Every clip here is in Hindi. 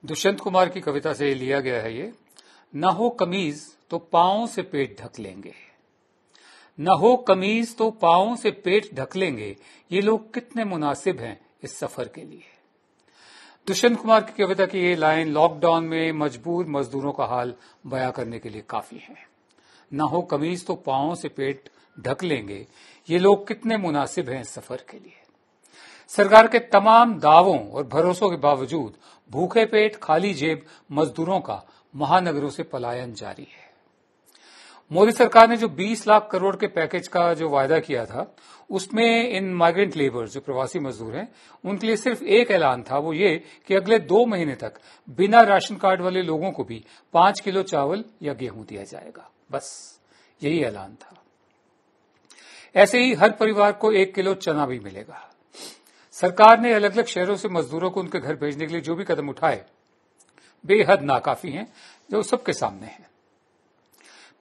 दुष्यंत कुमार की कविता से लिया गया है ये। न हो कमीज तो पांव से पेट ढक लेंगे, न हो कमीज तो पांव से पेट ढक लेंगे, ये लोग कितने मुनासिब हैं इस सफर के लिए। दुष्यंत कुमार की कविता की ये लाइन लॉकडाउन में मजबूर मजदूरों का हाल बयां करने के लिए काफी है। न हो कमीज तो पांव से पेट ढक लेंगे, ये लोग कितने मुनासिब हैं इस सफर के लिए। सरकार के तमाम दावों और भरोसों के बावजूद भूखे पेट खाली जेब मजदूरों का महानगरों से पलायन जारी है। मोदी सरकार ने जो 20 लाख करोड़ के पैकेज का जो वायदा किया था, उसमें इन माइग्रेंट लेबर जो प्रवासी मजदूर हैं, उनके लिए सिर्फ एक ऐलान था, वो ये कि अगले 2 महीने तक बिना राशन कार्ड वाले लोगों को भी 5 किलो चावल या गेहूं दिया जाएगा। बस यही ऐलान था। ऐसे ही हर परिवार को 1 किलो चना भी मिलेगा। सरकार ने अलग अलग शहरों से मजदूरों को उनके घर भेजने के लिए जो भी कदम उठाए, बेहद नाकाफी हैं, जो सबके सामने हैं।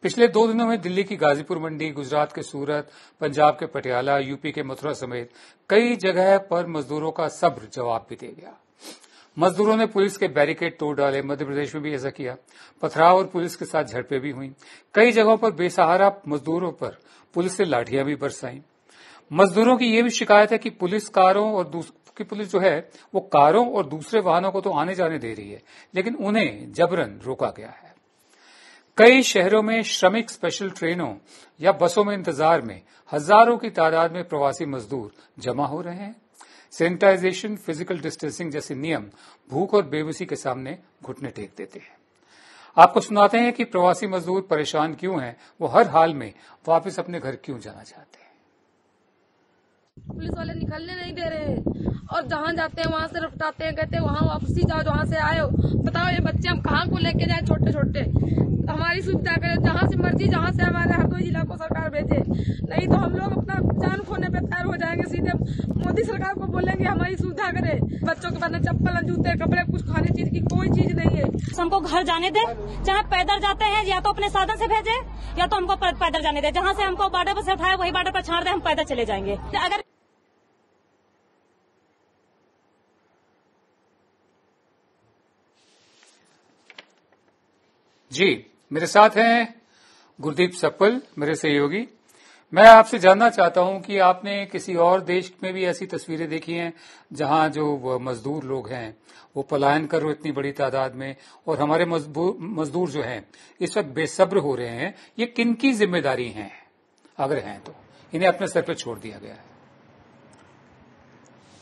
पिछले 2 दिनों में दिल्ली की गाजीपुर मंडी, गुजरात के सूरत, पंजाब के पटियाला, यूपी के मथुरा समेत कई जगह पर मजदूरों का सब्र जवाब भी दे गया। मजदूरों ने पुलिस के बैरिकेड तोड़ डाले। मध्य प्रदेश में भी ऐसा किया। पथराव और पुलिस के साथ झड़पें भी हुई। कई जगहों पर बेसहारा मजदूरों पर पुलिस से लाठियां भी बरसाई। मजदूरों की यह भी शिकायत है कि पुलिस जो है वो कारों और दूसरे वाहनों को तो आने जाने दे रही है, लेकिन उन्हें जबरन रोका गया है। कई शहरों में श्रमिक स्पेशल ट्रेनों या बसों में इंतजार में हजारों की तादाद में प्रवासी मजदूर जमा हो रहे हैं। सैनिटाइजेशन, फिजिकल डिस्टेंसिंग जैसे नियम भूख और बेबसी के सामने घुटने टेक देते हैं। आपको सुनाते हैं कि प्रवासी मजदूर परेशान क्यों हैं, वो हर हाल में वापस अपने घर क्यों जाना चाहते हैं। पुलिस वाले निकलने नहीं दे रहे हैं और जहाँ जाते हैं वहाँ से रपटाते हैं, कहते हैं वहाँ वापसी जाओ जहाँ से आए हो। बताओ ये बच्चे हम कहाँ को लेके जाए, छोटे छोटे। हमारी सुविधा करे, जहाँ से मर्जी, जहाँ से हमारे हरदोई जिला को सरकार भेजे, नहीं तो हम लोग अपना जान खोने पे तैयार हो जाएंगे। सीधे मोदी सरकार को बोलेंगे हमारी सुविधा करे। बच्चों के पास चप्पल, जूते, कपड़े, कुछ खाने चीज की कोई चीज नहीं है। हमको घर जाने दे, चाहे पैदल जाते हैं या तो अपने साधन से भेजे या तो हमको पैदल जाने दे। जहाँ से हमको बॉर्डर पर से उठाए वही बॉर्डर पर छाड़ दे, हम पैदल चले जाएंगे। अगर जी, मेरे साथ हैं गुरदीप सप्पल, मेरे सहयोगी। मैं आपसे जानना चाहता हूं कि आपने किसी और देश में भी ऐसी तस्वीरें देखी हैं जहां जो मजदूर लोग हैं वो पलायन कर रहे इतनी बड़ी तादाद में, और हमारे मजदूर जो हैं इस वक्त बेसब्र हो रहे हैं। ये किनकी जिम्मेदारी है? अगर हैं तो इन्हें अपने सर पर छोड़ दिया गया है।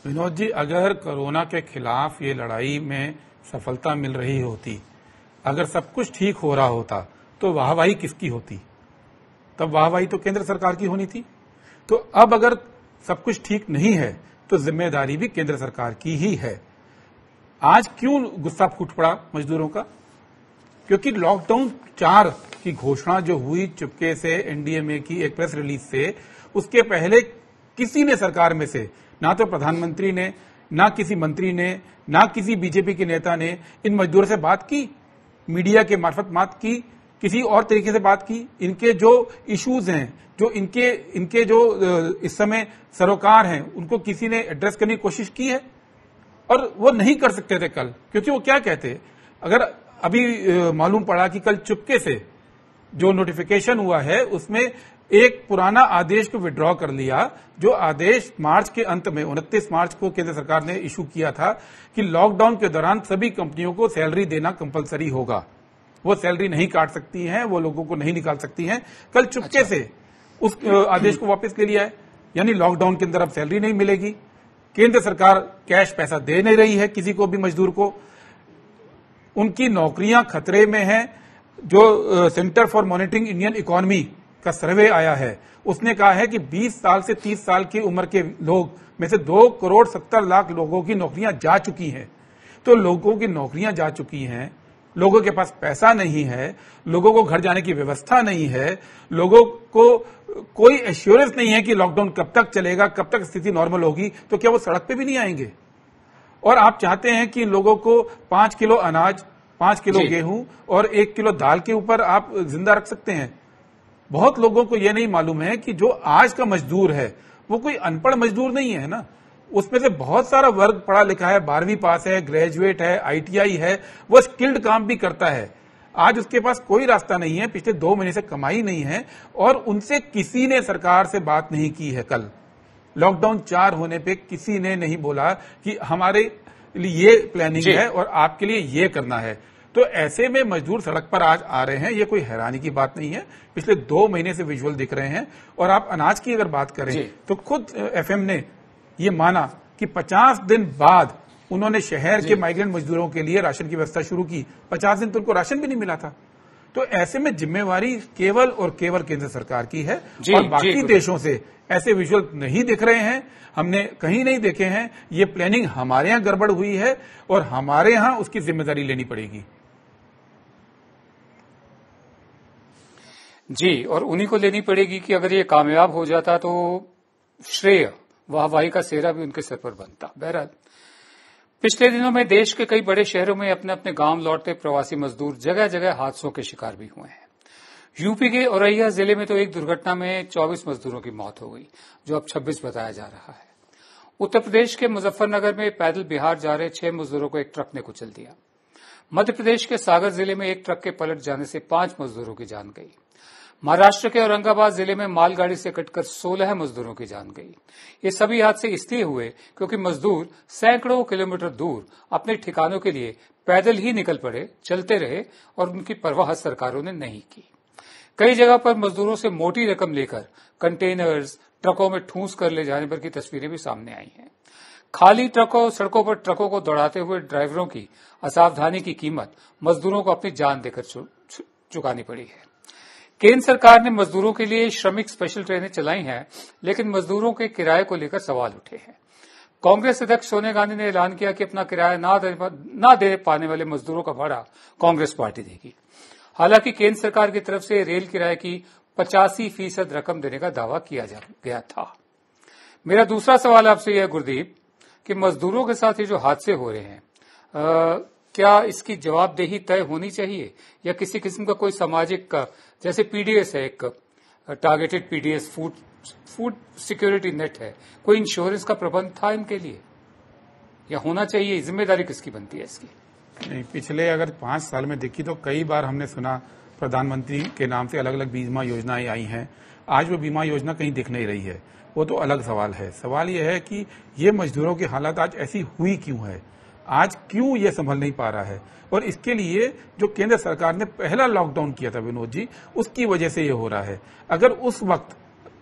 विनोद जी, अगर कोरोना के खिलाफ ये लड़ाई में सफलता मिल रही होती, अगर सब कुछ ठीक हो रहा होता, तो वाहवाही किसकी होती? तब वाहवाही तो केंद्र सरकार की होनी थी। तो अब अगर सब कुछ ठीक नहीं है तो जिम्मेदारी भी केंद्र सरकार की ही है। आज क्यों गुस्सा फूट पड़ा मजदूरों का? क्योंकि लॉकडाउन 4 की घोषणा जो हुई चुपके से एनडीएमए की एक प्रेस रिलीज से, उसके पहले किसी ने सरकार में से, ना तो प्रधानमंत्री ने, ना किसी मंत्री ने, ना किसी बीजेपी के नेता ने इन मजदूरों से बात की, मीडिया के मार्फत बात की, किसी और तरीके से बात की। इनके जो इश्यूज हैं, जो इनके जो इस समय सरोकार हैं, उनको किसी ने एड्रेस करने की कोशिश की है? और वो नहीं कर सकते थे कल, क्योंकि वो क्या कहते, अगर अभी मालूम पड़ा कि कल चुपके से जो नोटिफिकेशन हुआ है उसमें एक पुराना आदेश को विड्रॉ कर लिया, जो आदेश मार्च के अंत में 29 मार्च को केंद्र सरकार ने इशू किया था कि लॉकडाउन के दौरान सभी कंपनियों को सैलरी देना कंपलसरी होगा। वो सैलरी नहीं काट सकती हैं, वो लोगों को नहीं निकाल सकती हैं। कल चुपके से उस आदेश को वापस ले लिया है, यानी लॉकडाउन के अंदर अब सैलरी नहीं मिलेगी। केंद्र सरकार कैश पैसा दे नहीं रही है किसी को भी मजदूर को। उनकी नौकरियां खतरे में हैं। जो centre for monitoring Indian economy का सर्वे आया है, उसने कहा है कि 20 साल से 30 साल की उम्र के लोग में से 2 करोड़ 70 लाख लोगों की नौकरियां जा चुकी हैं। तो लोगों की नौकरियां जा चुकी हैं, लोगों के पास पैसा नहीं है, लोगों को घर जाने की व्यवस्था नहीं है, लोगों को कोई एश्योरेंस नहीं है कि लॉकडाउन कब तक चलेगा, कब तक स्थिति नॉर्मल होगी, तो क्या वो सड़क पे भी नहीं आएंगे? और आप चाहते हैं कि लोगों को 5 किलो अनाज, 5 किलो गेहूं और 1 किलो दाल के ऊपर आप जिंदा रख सकते हैं? बहुत लोगों को यह नहीं मालूम है कि जो आज का मजदूर है वो कोई अनपढ़ मजदूर नहीं है ना। उसमें से बहुत सारा वर्ग पढ़ा लिखा है, 12वीं पास है, ग्रेजुएट है, ITI है, वो स्किल्ड काम भी करता है। आज उसके पास कोई रास्ता नहीं है, पिछले 2 महीने से कमाई नहीं है और उनसे किसी ने सरकार से बात नहीं की है। कल लॉकडाउन 4 होने पे किसी ने नहीं बोला कि हमारे लिए ये प्लानिंग है और आपके लिए ये करना है। तो ऐसे में मजदूर सड़क पर आज आ रहे हैं, ये कोई हैरानी की बात नहीं है। पिछले 2 महीने से विजुअल दिख रहे हैं। और आप अनाज की अगर बात करें तो खुद FM ने ये माना कि 50 दिन बाद उन्होंने शहर के माइग्रेंट मजदूरों के लिए राशन की व्यवस्था शुरू की। 50 दिन तो उनको राशन भी नहीं मिला था। तो ऐसे में जिम्मेवारी केवल और केवल केंद्र सरकार की है और बाकी देशों से ऐसे विजुअल नहीं दिख रहे हैं, हमने कहीं नहीं देखे हैं। ये प्लानिंग हमारे यहां गड़बड़ हुई है और हमारे यहां उसकी जिम्मेदारी लेनी पड़ेगी। जी, और उन्हीं को लेनी पड़ेगी कि अगर ये कामयाब हो जाता तो श्रेय वाहवाही का सेहरा भी उनके सर पर बनता। बहरहाल पिछले दिनों में देश के कई बड़े शहरों में अपने अपने गांव लौटते प्रवासी मजदूर जगह जगह हादसों के शिकार भी हुए हैं। यूपी के औरैया जिले में तो एक दुर्घटना में 24 मजदूरों की मौत हो गई, जो अब 26 बताया जा रहा है। उत्तर प्रदेश के मुजफ्फरनगर में पैदल बिहार जा रहे 6 मजदूरों को एक ट्रक ने कुचल दिया। मध्य प्रदेश के सागर जिले में एक ट्रक के पलट जाने से 5 मजदूरों की जान गई। महाराष्ट्र के औरंगाबाद जिले में मालगाड़ी से कटकर 16 मजदूरों की जान गई। ये सभी हादसे इसलिए हुए क्योंकि मजदूर सैकड़ों किलोमीटर दूर अपने ठिकानों के लिए पैदल ही निकल पड़े, चलते रहे और उनकी परवाह सरकारों ने नहीं की। कई जगह पर मजदूरों से मोटी रकम लेकर कंटेनर्स ट्रकों में ठूंस कर ले जाने पर की तस्वीरें भी सामने आई हैं। खाली सड़कों पर ट्रकों को दौड़ाते हुए ड्राइवरों की असावधानी की कीमत मजदूरों को अपनी जान देकर चुकानी पड़ी है। केंद्र सरकार ने मजदूरों के लिए श्रमिक स्पेशल ट्रेनें चलाई हैं, लेकिन मजदूरों के किराए को लेकर सवाल उठे हैं। कांग्रेस अध्यक्ष सोनिया गांधी ने ऐलान किया कि अपना किराया ना दे पाने वाले मजदूरों का भाड़ा कांग्रेस पार्टी देगी। हालांकि केंद्र सरकार की तरफ से रेल किराए की 85% रकम देने का दावा किया गया था। मेरा दूसरा सवाल आपसे यह गुरदीप कि मजदूरों के साथ ये जो हादसे हो रहे हैं, क्या इसकी जवाबदेही तय होनी चाहिए या किसी किस्म का कोई सामाजिक, जैसे पीडीएस है, एक targeted PDS food security net है, कोई इंश्योरेंस का प्रबंध था इनके लिए या होना चाहिए? जिम्मेदारी किसकी बनती है इसकी? नहीं, पिछले अगर 5 साल में देखी तो कई बार हमने सुना प्रधानमंत्री के नाम से अलग अलग बीमा योजनाएं आई हैं। आज वो बीमा योजना कहीं दिख नहीं रही है, वो तो अलग सवाल है। सवाल ये है कि ये मजदूरों की हालत आज ऐसी हुई क्यों है, आज क्यों ये संभल नहीं पा रहा है। और इसके लिए जो केंद्र सरकार ने पहला लॉकडाउन किया था विनोद जी, उसकी वजह से ये हो रहा है। अगर उस वक्त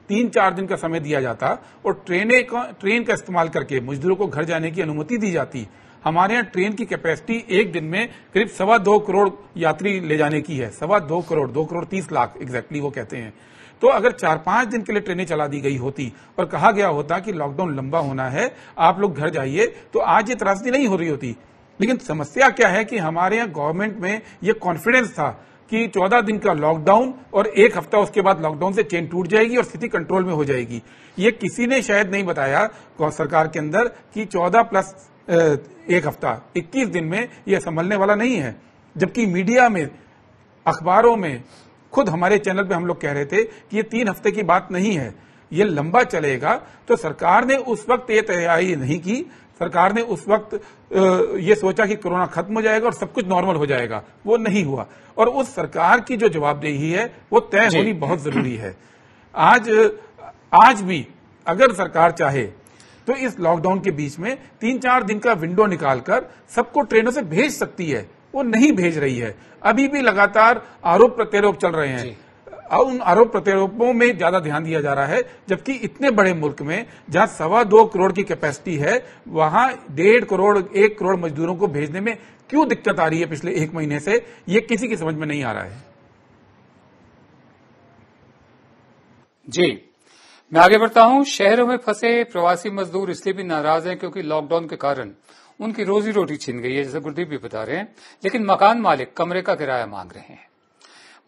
3-4 दिन का समय दिया जाता और ट्रेन का इस्तेमाल करके मजदूरों को घर जाने की अनुमति दी जाती। हमारे यहाँ ट्रेन की कैपेसिटी एक दिन में करीब 2.25 करोड़ यात्री ले जाने की है। 2.25 करोड़, 2 करोड़ 30 लाख एग्जैक्टली वो कहते हैं। तो अगर 4-5 दिन के लिए ट्रेनें चला दी गई होती और कहा गया होता कि लॉकडाउन लंबा होना है, आप लोग घर जाइए, तो आज ये त्रासदी नहीं हो रही होती। लेकिन समस्या क्या है कि हमारे यहाँ गवर्नमेंट में ये कॉन्फिडेंस था कि 14 दिन का लॉकडाउन और 1 हफ्ता उसके बाद लॉकडाउन से चेन टूट जाएगी और स्थिति कंट्रोल में हो जाएगी। ये किसी ने शायद नहीं बताया सरकार के अंदर कि 14 प्लस 1 हफ्ता 21 दिन में यह संभलने वाला नहीं है। जबकि मीडिया में, अखबारों में, खुद हमारे चैनल पे हम लोग कह रहे थे कि ये 3 हफ्ते की बात नहीं है, ये लंबा चलेगा। तो सरकार ने उस वक्त ये तैयारी नहीं की। सरकार ने उस वक्त ये सोचा कि कोरोना खत्म हो जाएगा और सब कुछ नॉर्मल हो जाएगा, वो नहीं हुआ। और उस सरकार की जो जवाबदेही है वो तय होनी बहुत जरूरी है। आज भी अगर सरकार चाहे तो इस लॉकडाउन के बीच में 3-4 दिन का विंडो निकालकर सबको ट्रेनों से भेज सकती है, वो नहीं भेज रही है। अभी भी लगातार आरोप प्रत्यारोप चल रहे हैं। उन आरोप प्रत्यारोपों में ज्यादा ध्यान दिया जा रहा है, जबकि इतने बड़े मुल्क में जहां 2.25 करोड़ की कैपेसिटी है, वहां 1.5 करोड़ 1 करोड़ मजदूरों को भेजने में क्यों दिक्कत आ रही है पिछले 1 महीने से, ये किसी की समझ में नहीं आ रहा है। जी, मैं आगे बढ़ता हूं। शहरों में फंसे प्रवासी मजदूर इसलिए भी नाराज हैं क्योंकि लॉकडाउन के कारण उनकी रोजी रोटी छिन गई है, जैसे गुरदीप भी बता रहे हैं। लेकिन मकान मालिक कमरे का किराया मांग रहे हैं।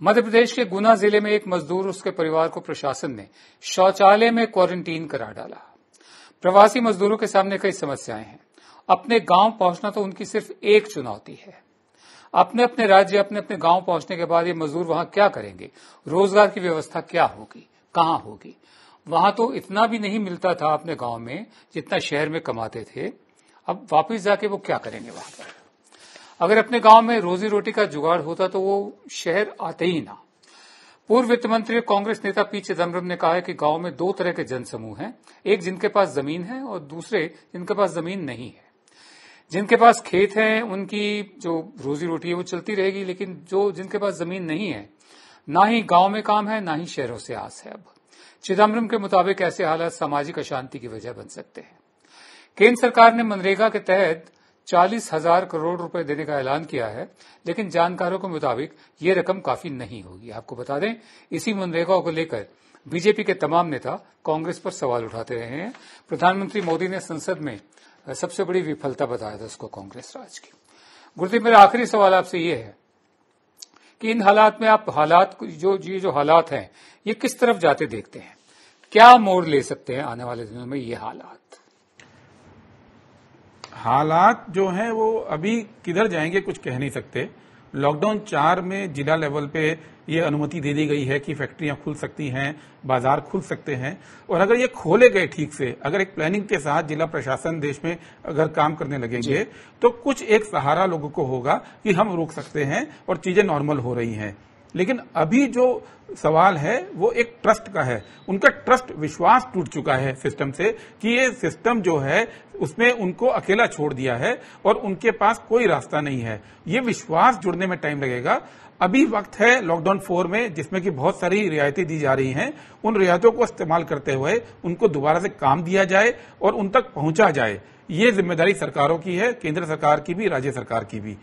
मध्य प्रदेश के गुना जिले में एक मजदूर, उसके परिवार को प्रशासन ने शौचालय में क्वारंटीन करा डाला। प्रवासी मजदूरों के सामने कई समस्याएं हैं। अपने गांव पहुंचना तो उनकी सिर्फ एक चुनौती है। अपने अपने राज्य, अपने अपने गांव पहुंचने के बाद ये मजदूर वहां क्या करेंगे? रोजगार की व्यवस्था क्या होगी, कहां होगी? वहां तो इतना भी नहीं मिलता था अपने गांव में जितना शहर में कमाते थे। अब वापस जाके वो क्या करेंगे वहां पर? अगर अपने गांव में रोजी रोटी का जुगाड़ होता तो वो शहर आते ही ना। पूर्व वित्त मंत्री और कांग्रेस नेता पी चिदम्बरम ने कहा है कि गांव में दो तरह के जनसमूह हैं, एक जिनके पास जमीन है और दूसरे जिनके पास जमीन नहीं है। जिनके पास खेत हैं उनकी जो रोजी रोटी है वो चलती रहेगी, लेकिन जिनके पास जमीन नहीं है, ना ही गांव में काम है ना ही शहरों से आस है। अब चिदम्बरम के मुताबिक ऐसे हालात सामाजिक अशांति की वजह बन सकते हैं। केंद्र सरकार ने मनरेगा के तहत 40,000 करोड़ रुपए देने का ऐलान किया है, लेकिन जानकारों के मुताबिक ये रकम काफी नहीं होगी। आपको बता दें, इसी मनरेगा को लेकर बीजेपी के तमाम नेता कांग्रेस पर सवाल उठाते रहे हैं। प्रधानमंत्री मोदी ने संसद में सबसे बड़ी विफलता बताया था उसको कांग्रेस राज की। गुरुदेव, मेरा आखिरी सवाल आपसे ये है कि इन हालात में आप जो हालात हैं ये किस तरफ जाते देखते हैं? क्या मोड़ ले सकते हैं आने वाले दिनों में ये हालात जो हैं वो अभी किधर जाएंगे कुछ कह नहीं सकते। लॉकडाउन 4 में जिला लेवल पे ये अनुमति दे दी गई है कि फैक्ट्रियां खुल सकती हैं, बाजार खुल सकते हैं, और अगर ये खोले गए ठीक से, अगर एक प्लानिंग के साथ जिला प्रशासन देश में अगर काम करने लगेंगे तो कुछ एक सहारा लोगों को होगा कि हम रोक सकते हैं और चीजें नॉर्मल हो रही हैं। लेकिन अभी जो सवाल है वो एक ट्रस्ट का है। उनका ट्रस्ट, विश्वास टूट चुका है सिस्टम से कि ये सिस्टम जो है उसमें उनको अकेला छोड़ दिया है और उनके पास कोई रास्ता नहीं है। ये विश्वास जुड़ने में टाइम लगेगा। अभी वक्त है लॉकडाउन 4 में, जिसमें कि बहुत सारी रियायतें दी जा रही हैं, उन रियायतों को इस्तेमाल करते हुए उनको दोबारा से काम दिया जाए और उन तक पहुंचा जाए। ये जिम्मेदारी सरकारों की है, केंद्र सरकार की भी, राज्य सरकार की भी।